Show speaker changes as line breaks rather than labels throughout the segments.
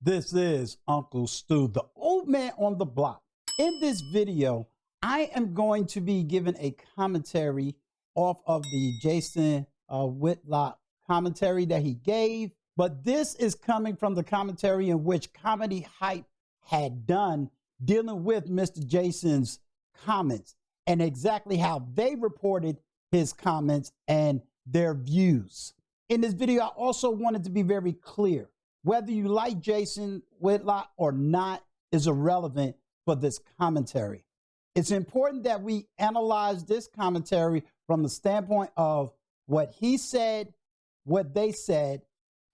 This is Uncle Stu, the old man on the block. In this video, I am going to be giving a commentary off of the Jason Whitlock commentary that he gave. But this is coming from the commentary in which Comedy Hype had done dealing with Mr. Jason's comments and exactly how they reported his comments and their views. In this video, I also wanted to be very clear. Whether you like Jason Whitlock or not is irrelevant for this commentary. It's important that we analyze this commentary from the standpoint of what he said, what they said,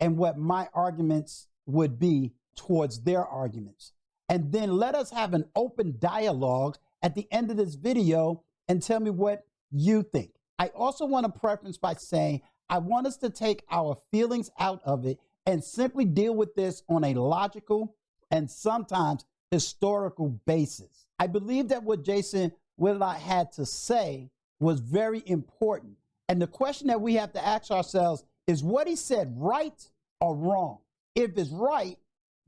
and what my arguments would be towards their arguments. And then let us have an open dialogue at the end of this video and tell me what you think. I also want to preface by saying I want us to take our feelings out of it and simply deal with this on a logical and sometimes historical basis. I believe that what Jason Whitlock had to say was very important. And the question that we have to ask ourselves is what he said right or wrong? If it's right,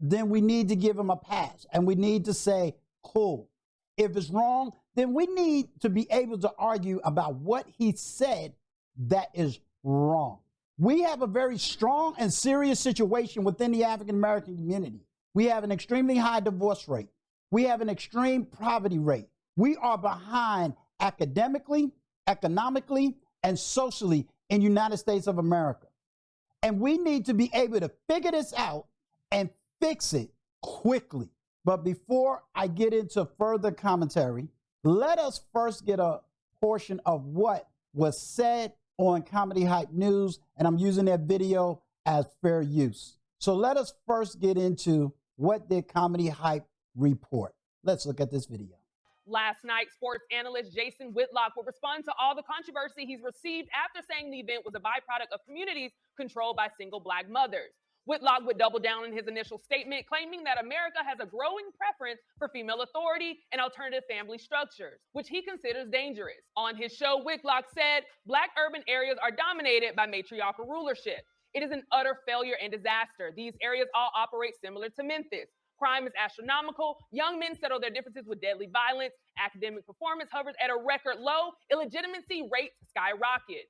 then we need to give him a pass and we need to say, cool. If it's wrong, then we need to be able to argue about what he said that is wrong. We have a very strong and serious situation within the African American community. We have an extremely high divorce rate. We have an extreme poverty rate. We are behind academically, economically, and socially in the United States of America. And we need to be able to figure this out and fix it quickly. But before I get into further commentary, let us first get a portion of what was said on Comedy Hype News, and I'm using that video as fair use. So let us first get into what did Comedy Hype report. Let's look at this video.
Last night, sports analyst Jason Whitlock will respond to all the controversy he's received after saying the event was a byproduct of communities controlled by single Black mothers. Whitlock would double down on his initial statement, claiming that America has a growing preference for female authority and alternative family structures, which he considers dangerous. On his show, Whitlock said Black urban areas are dominated by matriarchal rulership. It is an utter failure and disaster. These areas all operate similar to Memphis. Crime is astronomical. Young men settle their differences with deadly violence. Academic performance hovers at a record low. Illegitimacy rates skyrocket.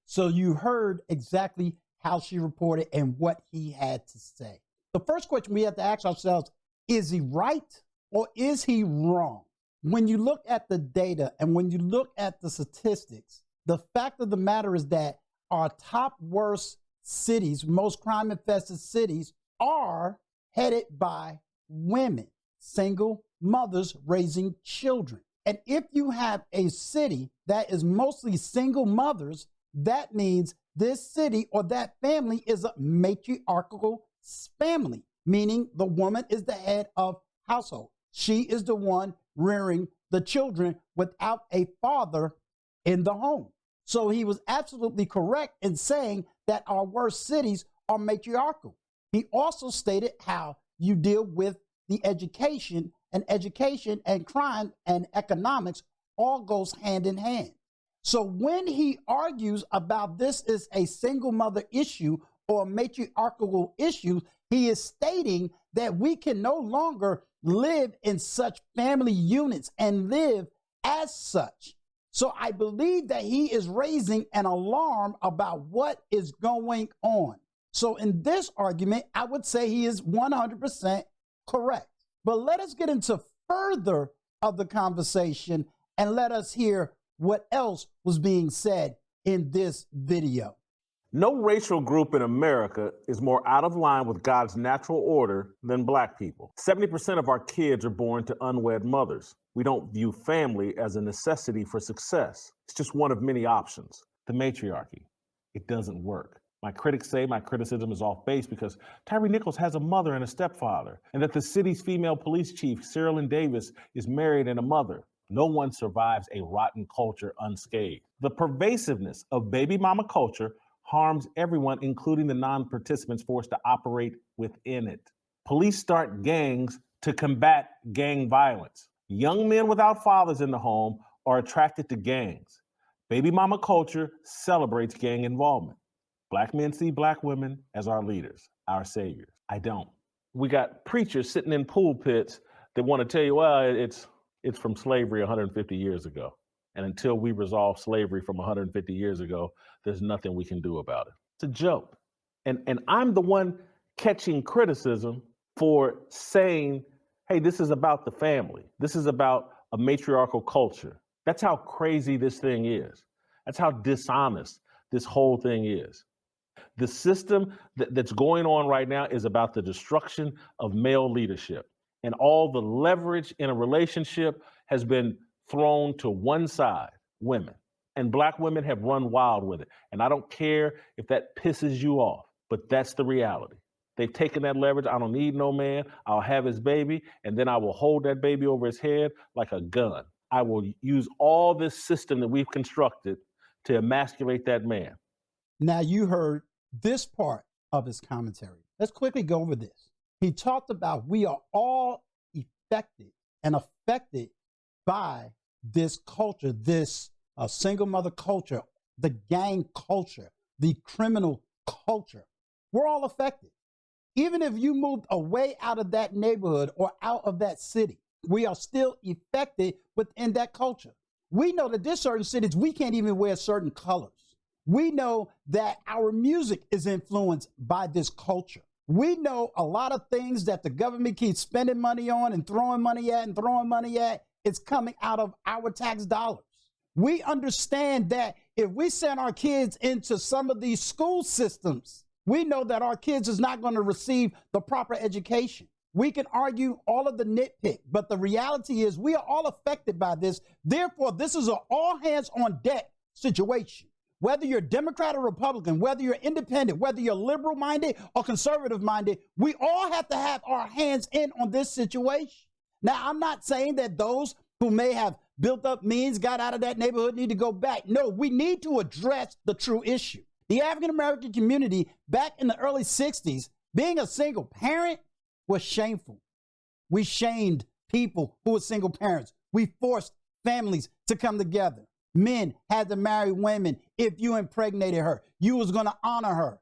So you heard exactly how she reported and what he had to say. The first question we have to ask ourselves, is he right or is he wrong? When you look at the data and when you look at the statistics, the fact of the matter is that our top worst cities, most crime-infested cities, are headed by women, single mothers raising children. And if you have a city that is mostly single mothers, that means this city or that family is a matriarchal family, meaning the woman is the head of household. She is the one rearing the children without a father in the home. So he was absolutely correct in saying that our worst cities are matriarchal. He also stated how you deal with the education and crime and economics all goes hand in hand. So when he argues about this is a single mother issue or a matriarchal issue, he is stating that we can no longer live in such family units and live as such. So I believe that he is raising an alarm about what is going on. So in this argument, I would say he is 100% correct. But let us get into further of the conversation and let us hear what else was being said in this video.
No racial group in America is more out of line with God's natural order than Black people. 70% of our kids are born to unwed mothers. We don't view family as a necessity for success. It's just one of many options. The matriarchy, it doesn't work. My critics say my criticism is off base because Tyre Nichols has a mother and a stepfather, and that the city's female police chief, Cyril Davis, is married and a mother. No one survives a rotten culture unscathed. The pervasiveness of baby mama culture harms everyone, including the non-participants forced to operate within it. Police start gangs to combat gang violence. Young men without fathers in the home are attracted to gangs. Baby mama culture celebrates gang involvement. Black men see Black women as our leaders, our saviors. I don't. We got preachers sitting in pulpits that want to tell you, well, it's from slavery 150 years ago. And until we resolve slavery from 150 years ago, there's nothing we can do about it. It's a joke. And I'm the one catching criticism for saying, hey, this is about the family. This is about a matriarchal culture. That's how crazy this thing is. That's how dishonest this whole thing is. The system that's going on right now is about the destruction of male leadership. And all the leverage in a relationship has been thrown to one side, women. And Black women have run wild with it. And I don't care if that pisses you off, but that's the reality. They've taken that leverage. I don't need no man. I'll have his baby, and then I will hold that baby over his head like a gun. I will use all this system that we've constructed to emasculate that man.
Now you heard this part of his commentary. Let's quickly go over this. He talked about we are all affected by this culture, this single mother culture, the gang culture, the criminal culture. We're all affected. Even if you moved away out of that neighborhood or out of that city, we are still affected within that culture. We know that there's certain cities we can't even wear certain colors. We know that our music is influenced by this culture. We know a lot of things that the government keeps spending money on and throwing money at, it's coming out of our tax dollars. We understand that if we send our kids into some of these school systems, we know that our kids is not going to receive the proper education. We can argue all of the nitpick, but the reality is we are all affected by this. Therefore, this is an all hands on deck situation. Whether you're Democrat or Republican, whether you're independent, whether you're liberal minded or conservative minded, we all have to have our hands in on this situation. Now, I'm not saying that those who may have built up means, got out of that neighborhood, need to go back. No, we need to address the true issue. The African-American community back in the early 60s, being a single parent was shameful. We shamed people who were single parents. We forced families to come together. Men had to marry women. If you impregnated her, you was going to honor her.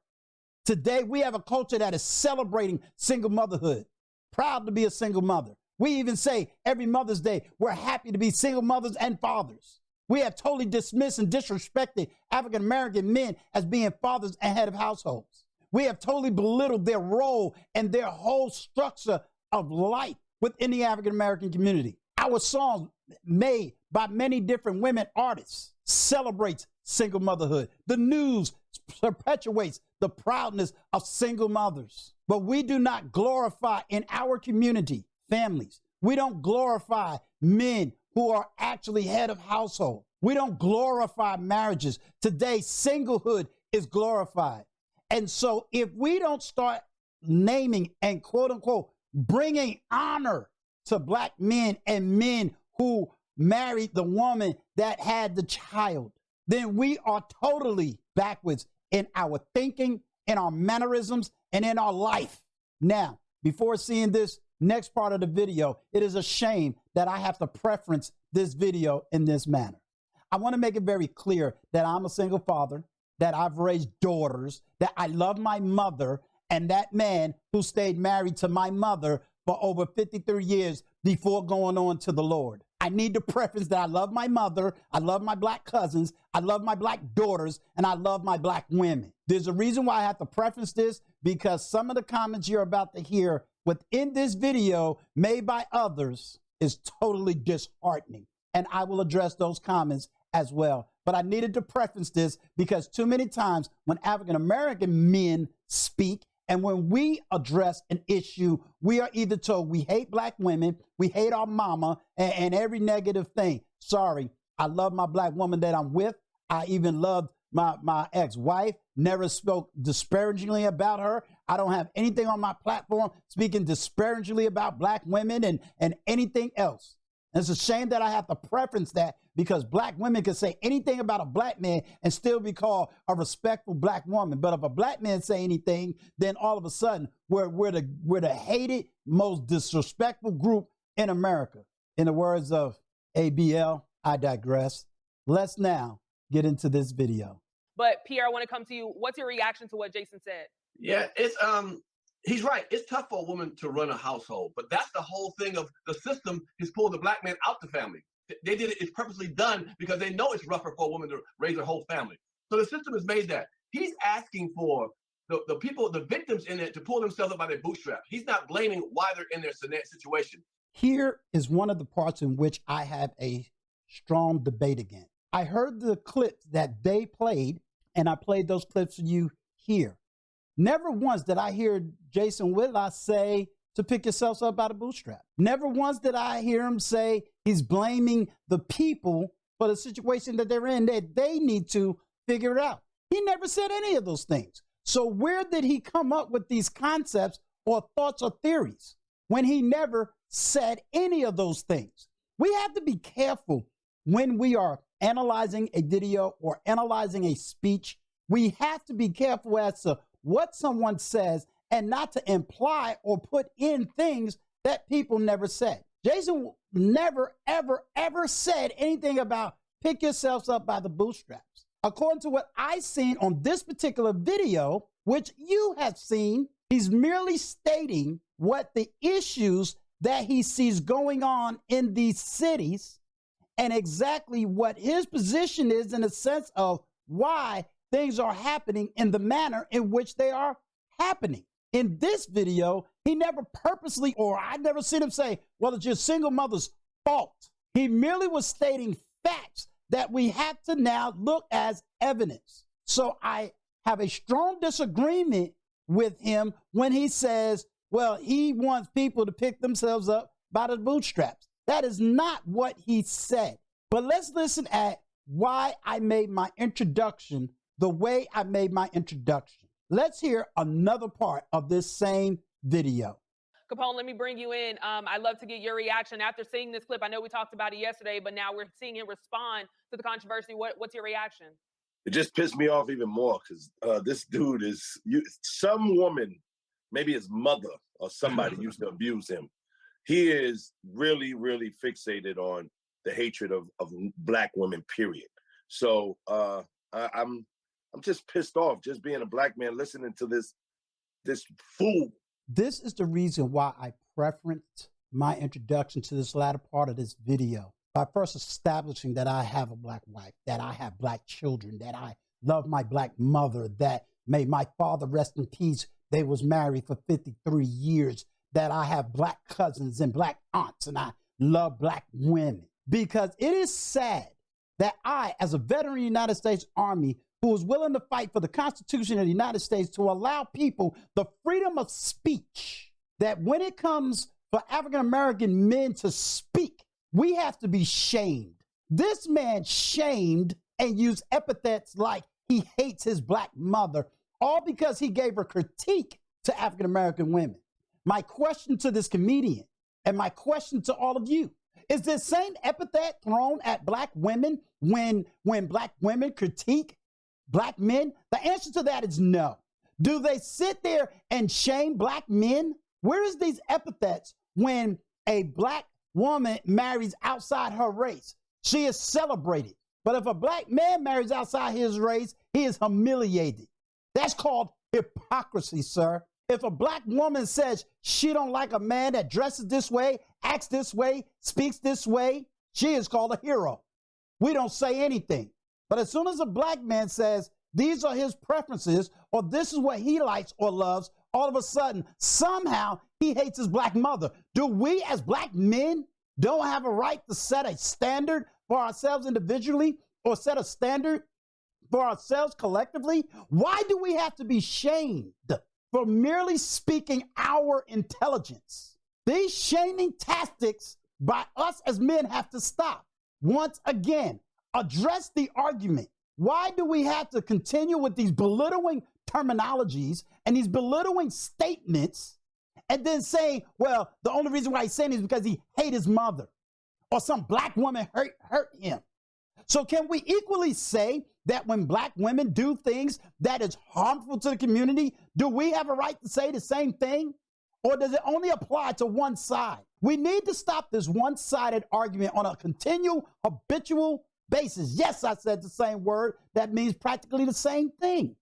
Today, we have a culture that is celebrating single motherhood, proud to be a single mother. We even say every Mother's Day, we're happy to be single mothers and fathers. We have totally dismissed and disrespected African-American men as being fathers and head of households. We have totally belittled their role and their whole structure of life within the African-American community. Our songs made by many different women artists celebrates single motherhood. The news perpetuates the proudness of single mothers. But we do not glorify in our community families. We don't glorify men who are actually head of household. We don't glorify marriages. Today, singlehood is glorified. And so if we don't start naming and quote unquote bringing honor to Black men and men who married the woman that had the child, then we are totally backwards in our thinking, in our mannerisms, and in our life. Now, before seeing this next part of the video, it is a shame that I have to preference this video in this manner. I want to make it very clear that I'm a single father, that I've raised daughters, that I love my mother, and that man who stayed married to my mother for over 53 years before going on to the Lord. I need to preference that I love my mother, I love my Black cousins, I love my Black daughters, and I love my Black women. There's a reason why I have to preference this, because some of the comments you're about to hear within this video made by others is totally disheartening. And I will address those comments as well. But I needed to preference this because too many times when African-American men speak and when we address an issue, we are either told we hate Black women, we hate our mama, and every negative thing. Sorry, I love my Black woman that I'm with. I even loved my ex-wife, never spoke disparagingly about her. I don't have anything on my platform speaking disparagingly about Black women and anything else. And it's a shame that I have to preference that because Black women can say anything about a Black man and still be called a respectful Black woman. But if a Black man say anything, then all of a sudden we're the hated, most disrespectful group in America. In the words of ABL, I digress. Let's now get into this video.
But Pierre, I want to come to you. What's your reaction to what Jason said?
Yeah, He's right. It's tough for a woman to run a household, but that's the whole thing of the system has pulled the black man out the family. They did it, it's purposely done because they know it's rougher for a woman to raise her whole family. So the system has made that. He's asking for the people, the victims in it to pull themselves up by their bootstraps. He's not blaming why they're in their situation.
Here is one of the parts in which I have a strong debate again. I heard the clips that they played, and I played those clips for you here. Never once did I hear Jason Whitlock say to pick yourselves up by the bootstrap. Never once did I hear him say he's blaming the people for the situation that they're in, that they need to figure it out. He never said any of those things. So where did he come up with these concepts or thoughts or theories when he never said any of those things? We have to be careful when we are analyzing a video or analyzing a speech. We have to be careful as to what someone says and not to imply or put in things that people never said. Jason never, ever, ever said anything about pick yourselves up by the bootstraps. According to what I've seen on this particular video, which you have seen, he's merely stating what the issues that he sees going on in these cities and exactly what his position is in the sense of why things are happening in the manner in which they are happening. In this video, he never purposely, or I never seen him say, well, it's your single mother's fault. He merely was stating facts that we have to now look as evidence. So I have a strong disagreement with him when he says, well, he wants people to pick themselves up by the bootstraps. That is not what he said. But let's listen at why I made my introduction the way I made my introduction. Let's hear another part of this same video.
Capone, let me bring you in. I'd love to get your reaction after seeing this clip. I know we talked about it yesterday, but now we're seeing him respond to the controversy. What's your reaction?
It just pissed me off even more because this dude is, some woman, maybe his mother or somebody used to abuse him. He is really, really fixated on the hatred of black women, period. So I'm just pissed off just being a black man listening to this fool.
This is the reason why I preferenced my introduction to this latter part of this video by first establishing that I have a black wife, that I have black children, that I love my black mother, that may my father rest in peace, they was married for 53 years, that I have black cousins and black aunts, and I love black women. Because it is sad that I, as a veteran of the United States Army, who was willing to fight for the Constitution of the United States to allow people the freedom of speech, that when it comes for African-American men to speak, we have to be shamed. This man shamed and used epithets like he hates his black mother, all because he gave a critique to African-American women. My question to this comedian and my question to all of you, is this same epithet thrown at black women when black women critique black men? The answer to that is no. Do they sit there and shame black men? Where is these epithets when a black woman marries outside her race? She is celebrated. But if a black man marries outside his race, he is humiliated. That's called hypocrisy, sir. If a black woman says she don't like a man that dresses this way, acts this way, speaks this way, she is called a hero. We don't say anything. But as soon as a black man says these are his preferences, or this is what he likes or loves, all of a sudden, somehow he hates his black mother. Do we as black men don't have a right to set a standard for ourselves individually or set a standard for ourselves collectively? Why do we have to be shamed for merely speaking our intelligence? These shaming tactics by us as men have to stop. Once again, address the argument. Why do we have to continue with these belittling terminologies and these belittling statements and then saying, well, the only reason why he's saying it is because he hates his mother or some black woman hurt him? So can we equally say that when black women do things that is harmful to the community, do we have a right to say the same thing? Or does it only apply to one side? We need to stop this one-sided argument on a continual, habitual basis. Yes, I said the same word. That means practically the same thing.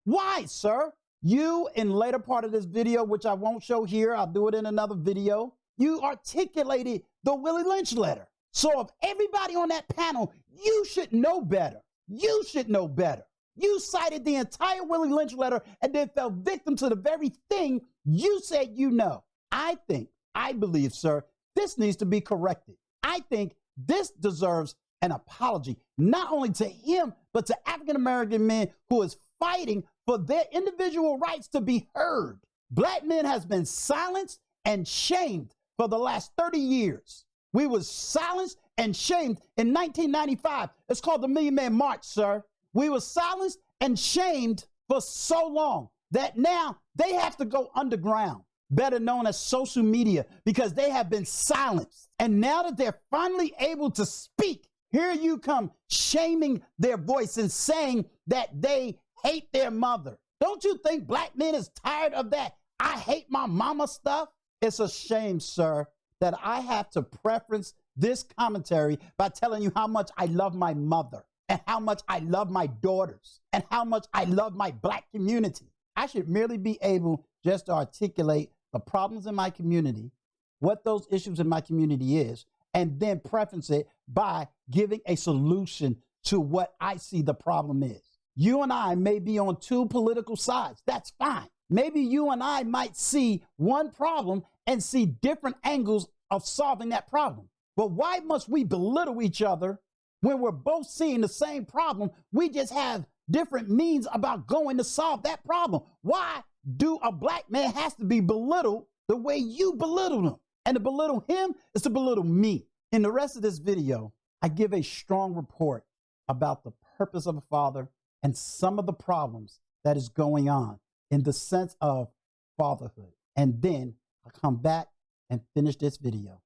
Why, sir? You, in later part of this video, which I won't show here, I'll do it in another video, you articulated the Willie Lynch letter. So of everybody on that panel, you should know better. You should know better. You cited the entire Willie Lynch letter and then fell victim to the very thing you said you know. I believe, sir, this needs to be corrected. I think this deserves an apology, not only to him, but to African-American men who is fighting for their individual rights to be heard. Black men has been silenced and shamed for the last 30 years. We was silenced and shamed in 1995. It's called the Million Man March, sir. We were silenced and shamed for so long that now they have to go underground, better known as social media, because they have been silenced. And now that they're finally able to speak, here you come shaming their voice and saying that they hate their mother. Don't you think black men is tired of that I hate my mama stuff? It's a shame, sir, that I have to preference this commentary by telling you how much I love my mother and how much I love my daughters and how much I love my black community. I should merely be able just to articulate the problems in my community, what those issues in my community is, and then preference it by giving a solution to what I see the problem is. You and I may be on two political sides. That's fine. Maybe you and I might see one problem and see different angles of solving that problem. But why must we belittle each other when we're both seeing the same problem? We just have different means about going to solve that problem. Why do a black man has to be belittled the way you belittle him? And to belittle him is to belittle me. In the rest of this video, I give a strong report about the purpose of a father and some of the problems that is going on in the sense of fatherhood. And then I'll come back and finish this video.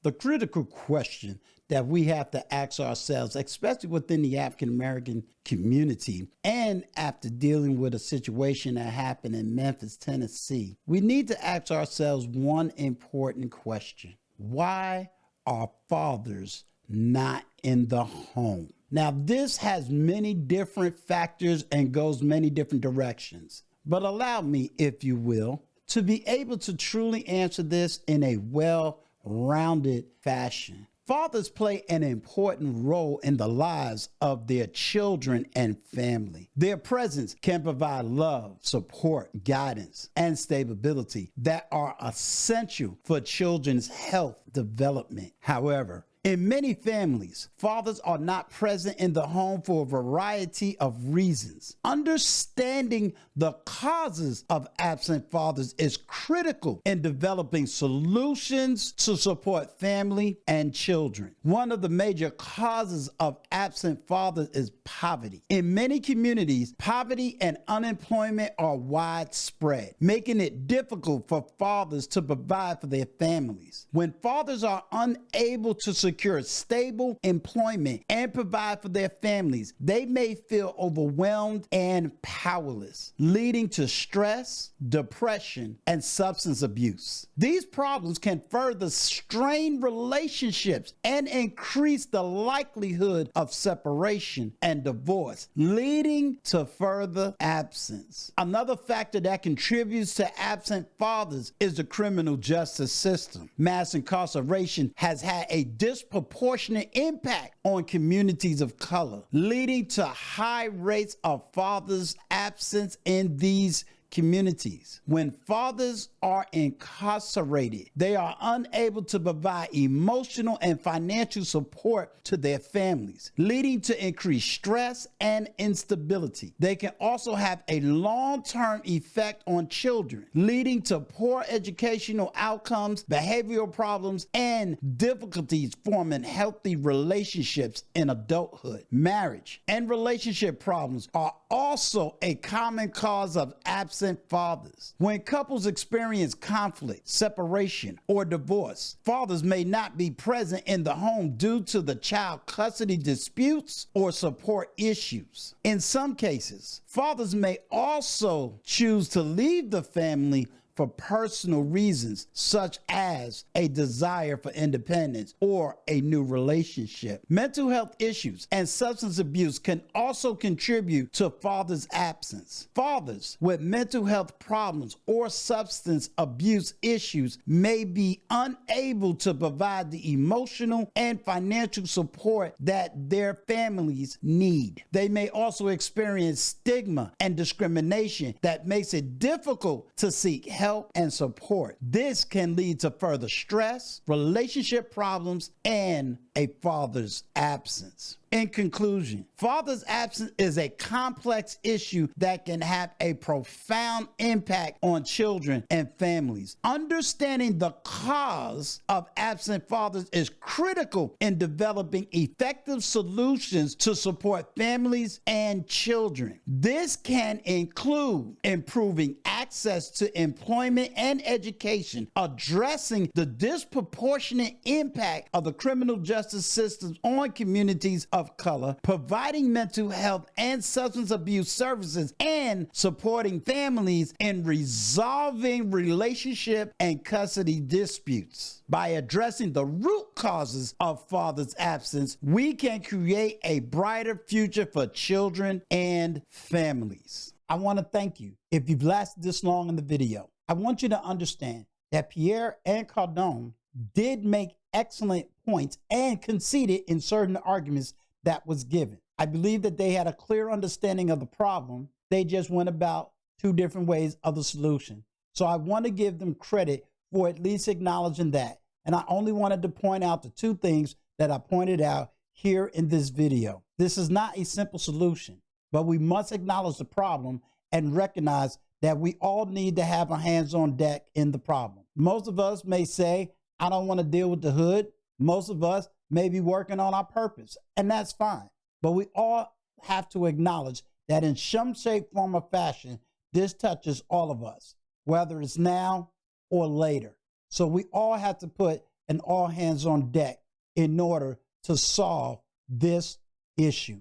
The critical question that we have to ask ourselves, especially within the African-American community, and after dealing with a situation that happened in Memphis, Tennessee, we need to ask ourselves one important question. Why are fathers not in the home? Now, this has many different factors and goes many different directions. But allow me, if you will, to be able to truly answer this in a well-rounded fashion. Fathers play an important role in the lives of their children and family. Their presence can provide love, support, guidance, and stability that are essential for children's health development. However, in many families, fathers are not present in the home for a variety of reasons. Understanding the causes of absent fathers is critical in developing solutions to support family and children. One of the major causes of absent fathers is poverty. In many communities, poverty and unemployment are widespread, making it difficult for fathers to provide for their families. When fathers are unable to secure stable employment and provide for their families, they may feel overwhelmed and powerless, leading to stress, depression, and substance abuse. These problems can further strain relationships and increase the likelihood of separation and divorce, leading to further absence. Another factor that contributes to absent fathers is the criminal justice system. Mass incarceration has had a disproportionate impact on communities of color, leading to high rates of fathers' absence in these communities. When fathers are incarcerated, they are unable to provide emotional and financial support to their families, leading to increased stress and instability. They can also have a long-term effect on children, leading to poor educational outcomes, behavioral problems, and difficulties forming healthy relationships in adulthood. Marriage and relationship problems are also a common cause of absent fathers. When couples experience conflict, separation, or divorce, fathers may not be present in the home due to the child custody disputes or support issues. In some cases, fathers may also choose to leave the family for personal reasons, such as a desire for independence or a new relationship. Mental health issues and substance abuse can also contribute to father's absence. Fathers with mental health problems or substance abuse issues may be unable to provide the emotional and financial support that their families need. They may also experience stigma and discrimination that makes it difficult to seek help and support. This can lead to further stress, relationship problems, and a father's absence. In conclusion, father's absence is a complex issue that can have a profound impact on children and families. Understanding the cause of absent fathers is critical in developing effective solutions to support families and children. This can include improving access to employment and education, addressing the disproportionate impact of the criminal justice systems on communities of color, providing mental health and substance abuse services, and supporting families in resolving relationship and custody disputes. By addressing the root causes of father's absence, we can create a brighter future for children and families. I want to thank you if you've lasted this long in the video. I want you to understand that Pierre and Cardone did make excellent points and conceded in certain arguments that was given. I believe that they had a clear understanding of the problem. They just went about two different ways of the solution. So I want to give them credit for at least acknowledging that. And I only wanted to point out the two things that I pointed out here in this video. This is not a simple solution, but we must acknowledge the problem and recognize that we all need to have our hands on deck in the problem. Most of us may say, I don't want to deal with the hood. Most of us may be working on our purpose, and that's fine. But we all have to acknowledge that in some shape, form, or fashion, this touches all of us, whether it's now or later. So we all have to put an all hands on deck in order to solve this issue.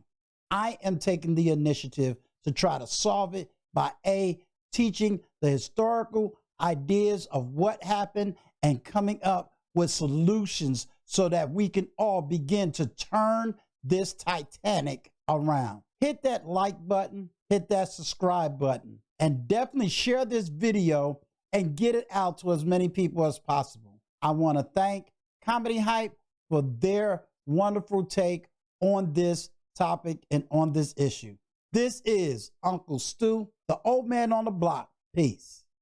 I am taking the initiative to try to solve it by teaching the historical ideas of what happened and coming up with solutions so that we can all begin to turn this Titanic around. Hit that like button, hit that subscribe button, and definitely share this video and get it out to as many people as possible. I want to thank Comedy Hype for their wonderful take on this topic and on this issue. This is Uncle Stu, the old man on the block. Peace.